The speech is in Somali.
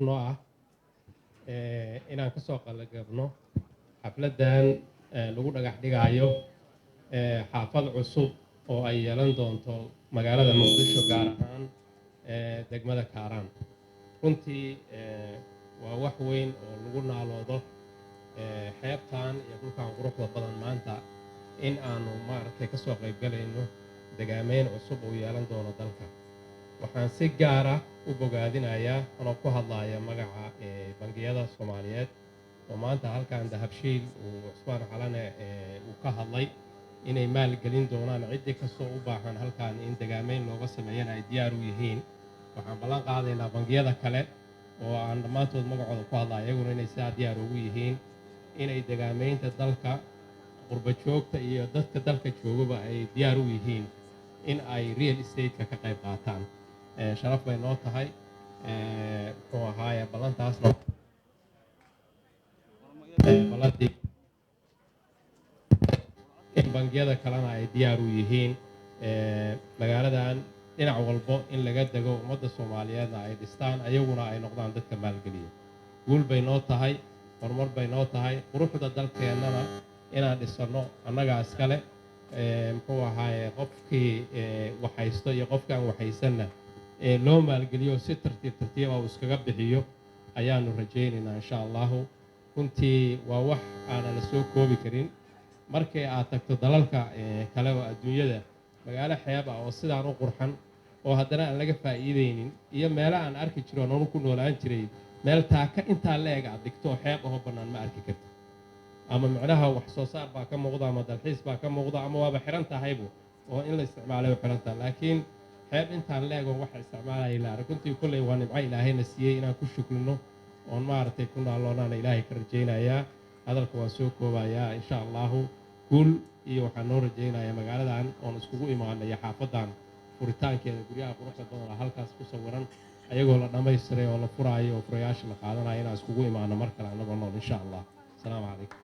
noo ah inaan ka soo qalagabno xafladan lagu dhagax dhigayo xaafad cusub oo ay yeelan doonto magaalada Muqdisho gaar ahaan degmada Kaaraan. runtii waa wax weyn oo lagu naaloodo xeebtan iyo dhulkan quruxda badan maanta in aanu maaragtay ka soo qayb galayno deegaameyn cusub oo yeelan doono dalka. waxaan si gaar ah u bogaadinayaa anoo ku hadlaya magaca bangiyada Soomaaliyeed oo maanta halkan dahabshiil uu Cusmaan Xalane uu ka hadlay inay maalgelin doonaan ciddii kastoo u baahan halkan in deegaameyn looga sameeyana ay diyaar u yihiin. waxaan ballan qaadaynaa bangiyada kale oo aan dhammaantood magacooda ku hadlaya iyaguna inay sidaa diyaar ugu yihiin inay deegaameynta dalka qurba joogta iyo dadka dalka joogaba ay diyaar u yihiin in ay real estate-ka ka qayb qaataan. sharaf bay noo tahay muxuu ahaaye ballantaasna ballantii in bangiyada kalena ay diyaar u yihiin magaaladan dhinac walbo in laga dego ummadda Soomaaliyeedna ay dhistaan ayaguna ay noqdaan dadka maalgeliya. guul bay noo tahay, horumar bay noo tahay, quruxda dalkeennana inaan dhisano annagaa iskale muxuu ahaaye qofkii waxaysto iyo qofkaan waxaysanna loo maalgeliyo si tartiib tartiib ah iskaga bixiyo ayaanu rajaynaynaa insha Allahu. runtii waa wax aanan la soo koobi karin markii aad tagto dalalka kale oo adduunyada magaalo xeeb ah oo sidaan u qurxan oo haddana aan laga faa'iideynin iyo meelo aan arki jiro nolol ku noolaan jiray meel taaka intaa leeg aad dhigto xeeb oo bannaan ma arki karto ama macnaha wax soo saar baa ka muuqda ama dalxiis baa ka muuqda ama waaba xiran tahaybu oo in la isticmaalo xiran tahay laakiin xeeb intaan leego waxa isticmaalay la runtii kullay waa nimco Ilaahayna siiyay inaan ku shukrino oo maartay ku naaloonana Ilaahay ka rajaynayaa. hadalka waan soo koobayaa insha Allahu. guul iyo waxaan noo rajaynayaa magaaladan oon iskugu imaanay xaafadan furitaankeeda guryaha quruxda badan halkaas ku sawiran ayagoo la dhameystiray oo la furaayo oo furayaasha la qaadanayo inaan iskugu imaano mar kale anagoo nool insha Allah. Assalaamu calaykum.